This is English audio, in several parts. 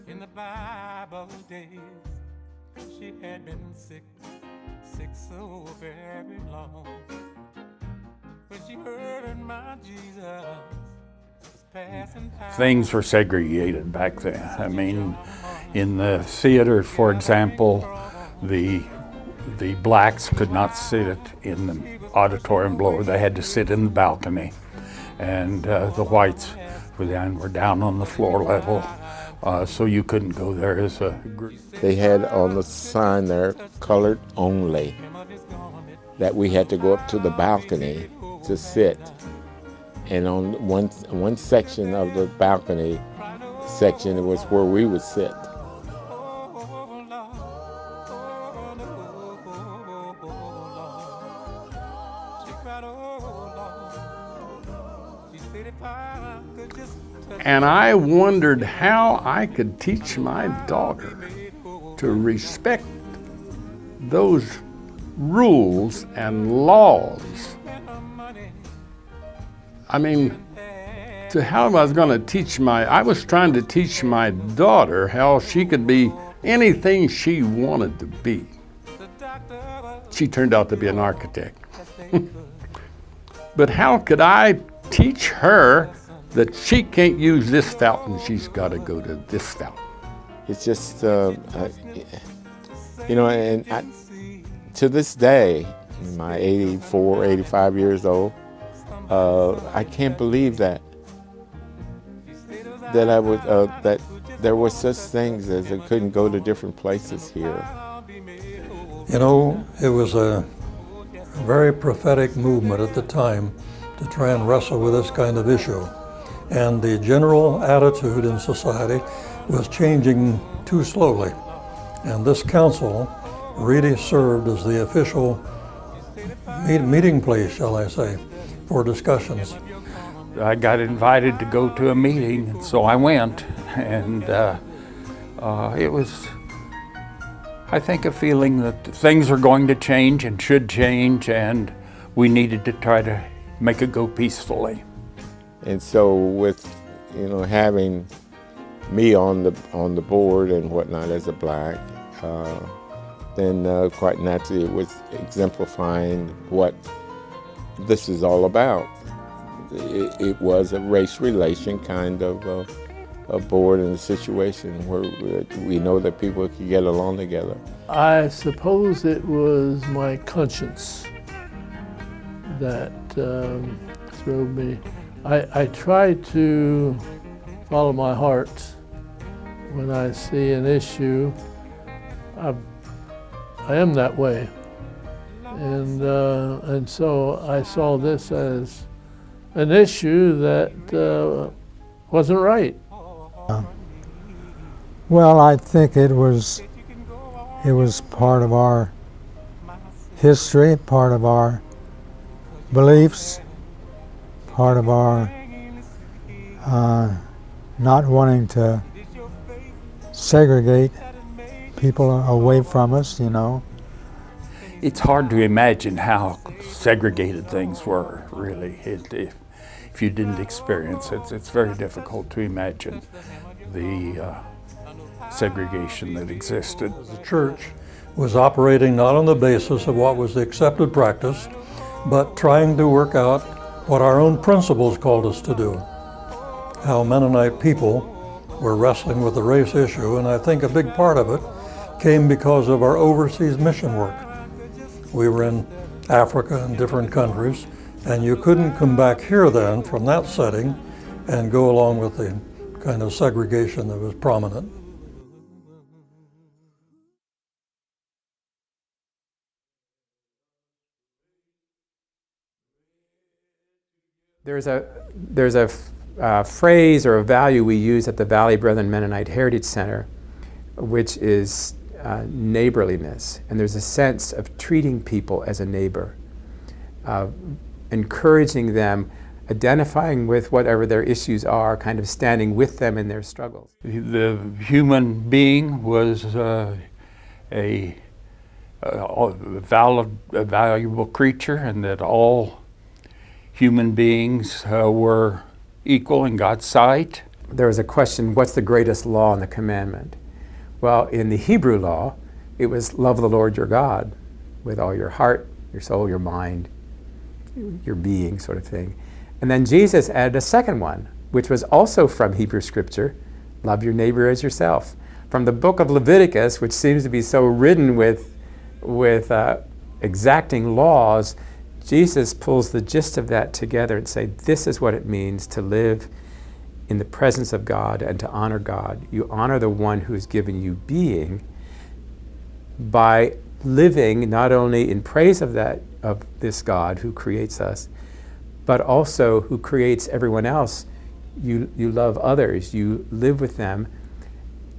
In the Bible days, she had been sick so very long. When she heard my Jesus was passing by. Things were segregated back then. I mean, in the theater, for example, the blacks could not sit in the auditorium below. They had to sit in the balcony. And the whites were down on the floor level, so you couldn't go there as a group. They had on the sign there, colored only, that we had to go up to the balcony to sit. And on one section of the balcony section, it was where we would sit. And I wondered how I could teach my daughter to respect those rules and laws. I mean, how I was going to teach I was trying to teach my daughter how she could be anything she wanted to be. She turned out to be an architect. But how could I teach her that she can't use this fountain, she's got to go to this fountain? It's just, you know, and to this day, my 84, 85 years old, I can't believe that I would, that there were such things as I couldn't go to different places here. You know, it was a very prophetic movement at the time to try and wrestle with this kind of issue. And the general attitude in society was changing too slowly. And this council really served as the official meeting place, shall I say, for discussions. I got invited to go to a meeting, and so I went. And it was, I think, a feeling that things are going to change and should change, and we needed to try to make it go peacefully. And so with, you know, having me on the board and whatnot as a black, then quite naturally it was exemplifying what this is all about. It was a race relation kind of a board and a situation where we know that people could get along together. I suppose it was my conscience that drove me. I try to follow my heart when I see an issue. I am that way, and so I saw this as an issue that wasn't right. Well, I think it was part of our history, part of our beliefs, part of our not wanting to segregate people away from us, you know. It's hard to imagine how segregated things were, really. If you didn't experience it, it's very difficult to imagine the segregation that existed. The church was operating not on the basis of what was the accepted practice, but trying to work out what our own principles called us to do. How Mennonite people were wrestling with the race issue, and I think a big part of it came because of our overseas mission work. We were in Africa and different countries, and you couldn't come back here then from that setting and go along with the kind of segregation that was prominent. There's a phrase or a value we use at the Valley Brethren Mennonite Heritage Center, which is neighborliness. And there's a sense of treating people as a neighbor, encouraging them, identifying with whatever their issues are, kind of standing with them in their struggles. The human being was a valuable creature, and that all human beings were equal in God's sight. there was a question, what's the greatest law and the commandment? Well, in the Hebrew law, it was love the Lord your God with all your heart, your soul, your mind, your being, sort of thing. And then Jesus added a second one, which was also from Hebrew scripture, love your neighbor as yourself. From the book of Leviticus, which seems to be so ridden with exacting laws, Jesus pulls the gist of that together and say, this is what it means to live in the presence of God and to honor God. You honor the one who's given you being by living not only in praise of this God who creates us, but also who creates everyone else. You love others, you live with them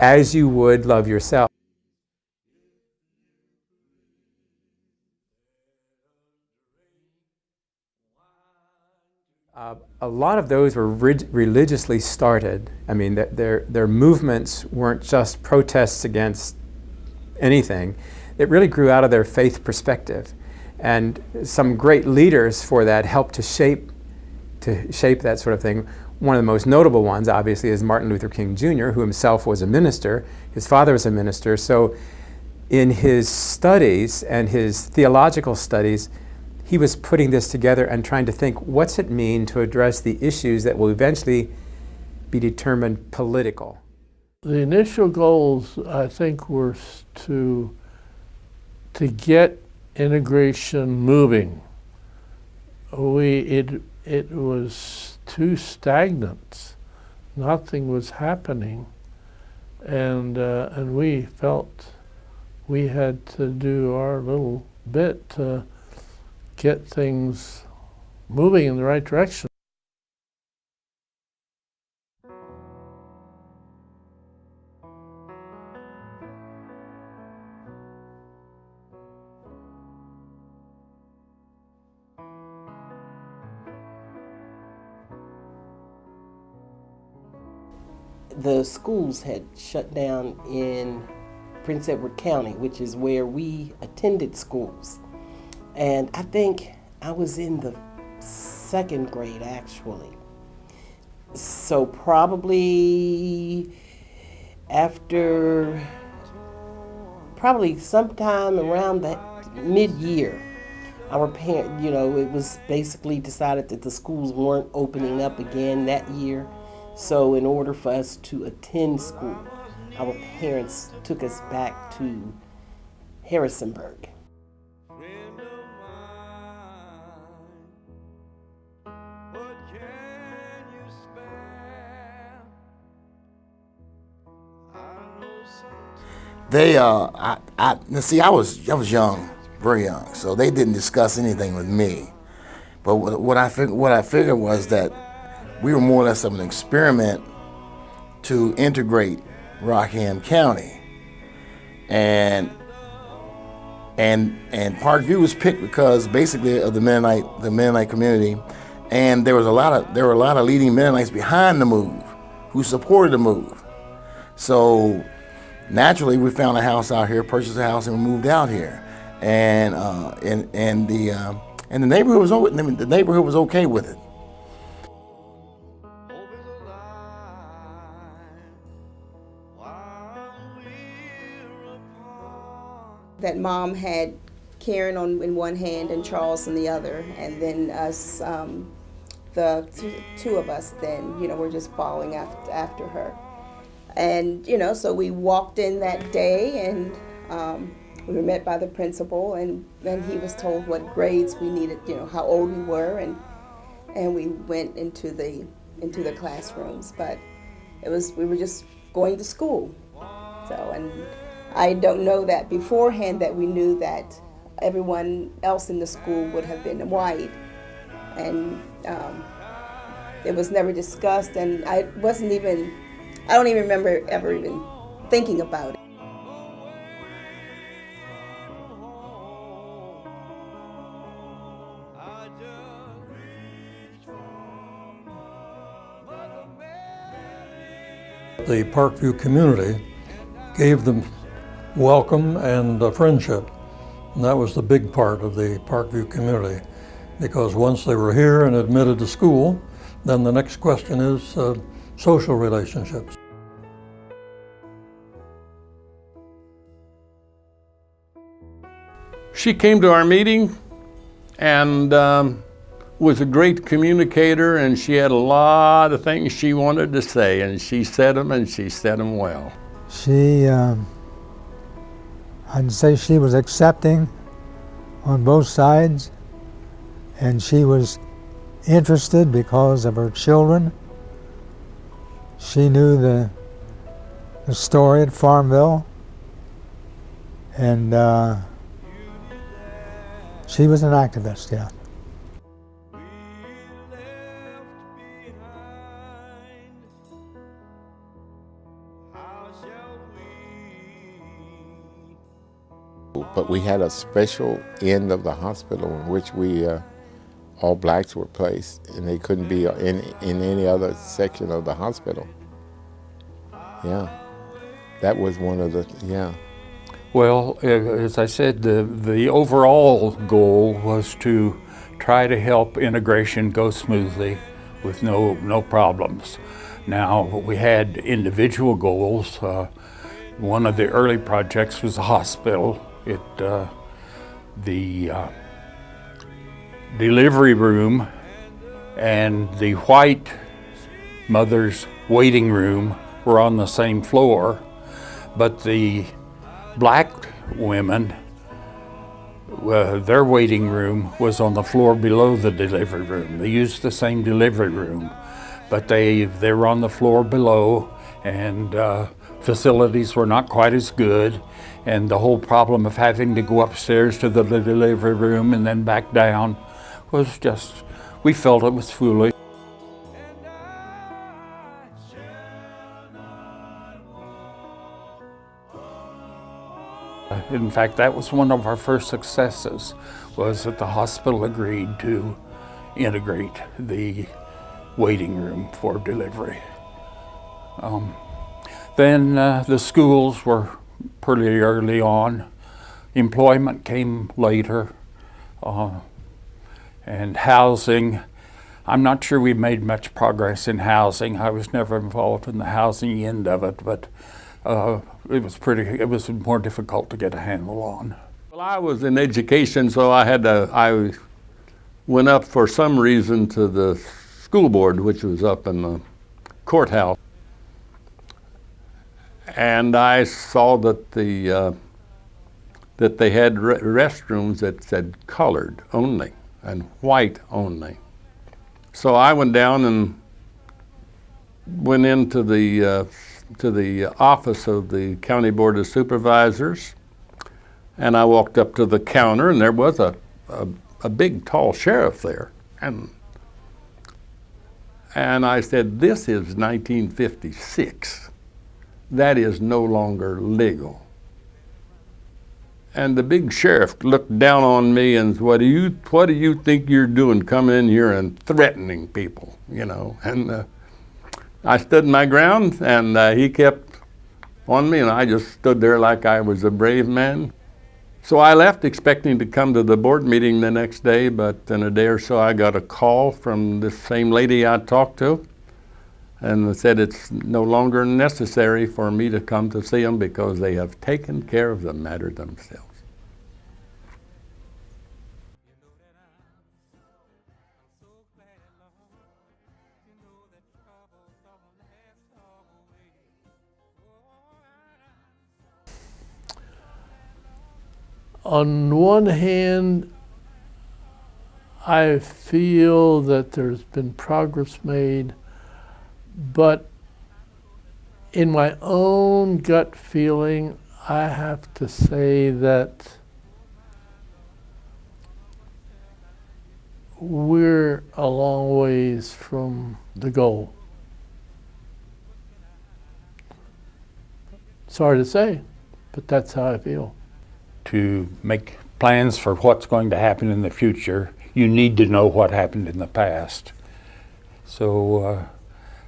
as you would love yourself. A lot of those were religiously started. I mean, their movements weren't just protests against anything. It really grew out of their faith perspective. And some great leaders for that helped to shape that sort of thing. One of the most notable ones, obviously, is Martin Luther King Jr., who himself was a minister. His father was a minister. So in his studies and his theological studies, he was putting this together and trying to think, what's it mean to address the issues that will eventually be determined political? The initial goals, I think, were to get integration moving. It was too stagnant. Nothing was happening, and we felt we had to do our little bit to get things moving in the right direction. The schools had shut down in Prince Edward County, which is where we attended schools. And I think I was in the second grade, actually. So probably sometime around that mid-year, our parents, it was basically decided that the schools weren't opening up again that year. So in order for us to attend school, our parents took us back to Harrisonburg. I was young, very young, so they didn't discuss anything with me. But what I figured was that we were more or less of an experiment to integrate Rockingham County, and Parkview was picked because basically of the Mennonite community, and there were a lot of leading Mennonites behind the move who supported the move. So naturally, we found a house out here, purchased a house, and we moved out here, and the neighborhood was okay with it. That Mom had Karen in one hand and Charles in the other, and then us, the two of us, then were just following after her. And so we walked in that day, and we were met by the principal, and then he was told what grades we needed, how old we were, and we went into the classrooms. But we were just going to school. So, and I don't know that beforehand that we knew that everyone else in the school would have been white, and it was never discussed, and I don't even remember ever even thinking about it. The Parkview community gave them welcome and friendship. And that was the big part of the Parkview community, because once they were here and admitted to school, then the next question is, social relationships. She came to our meeting and was a great communicator, and she had a lot of things she wanted to say, and she said them, and she said them well. She, I'd say she was accepting on both sides, and she was interested because of her children. She knew the story at Farmville, and she was an activist, yeah. But we had a special end of the hospital in which we all blacks were placed, and they couldn't be in any other section of the hospital. Yeah, that was one of the, yeah. Well, as I said, the overall goal was to try to help integration go smoothly with no problems. Now, we had individual goals. One of the early projects was a hospital. The delivery room and the white mother's waiting room were on the same floor, but the black women, their waiting room was on the floor below the delivery room. They used the same delivery room, but they were on the floor below, and facilities were not quite as good, and the whole problem of having to go upstairs to the delivery room and then back down was just, we felt it was foolish. In fact, that was one of our first successes, was that the hospital agreed to integrate the waiting room for delivery. Then the schools were pretty early on. Employment came later, and housing. I'm not sure we made much progress in housing. I was never involved in the housing end of it, but it was more difficult to get a handle on. Well, I was in education, so I went up for some reason to the school board, which was up in the courthouse. And I saw that that they had restrooms that said colored only and white only. So I went down and went into the office of the County Board of Supervisors, and I walked up to the counter, and there was a big, tall sheriff there, and I said, "This is 1956. That is no longer legal." And the big sheriff looked down on me and said, what do you think you're doing coming in here and threatening people, you know? And I stood my ground, and he kept on me, and I just stood there like I was a brave man. So I left expecting to come to the board meeting the next day, but in a day or so I got a call from this same lady I talked to, and said it's no longer necessary for me to come to see them because they have taken care of the matter themselves. On one hand, I feel that there's been progress made, but in my own gut feeling, I have to say that we're a long ways from the goal. Sorry to say, but that's how I feel. To make plans for what's going to happen in the future, you need to know what happened in the past. So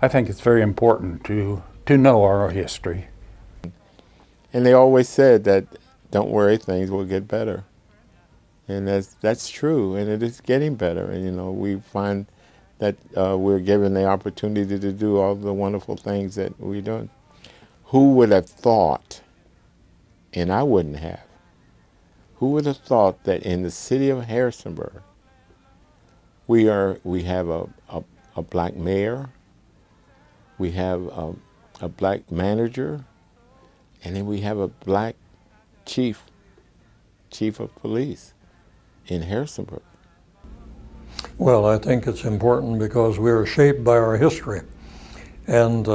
I think it's very important to know our history. And they always said that, don't worry, things will get better. And that's true, and it is getting better. And you know, we find that we're given the opportunity to do all the wonderful things that we're doing. Who would have thought, and I wouldn't have, who would have thought that in the city of Harrisonburg, we have a black mayor, we have a black manager, and then we have a black chief of police in Harrisonburg. Well, I think it's important because we are shaped by our history. And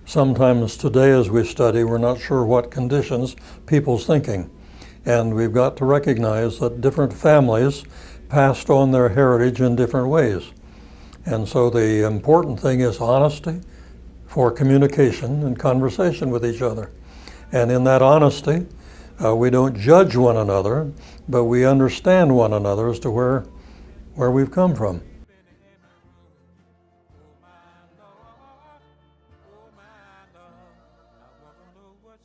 sometimes today as we study, we're not sure what conditions people's thinking. And we've got to recognize that different families passed on their heritage in different ways. And so the important thing is honesty for communication and conversation with each other. And in that honesty, we don't judge one another, but we understand one another as to where we've come from. Oh my Lord, I wanna know what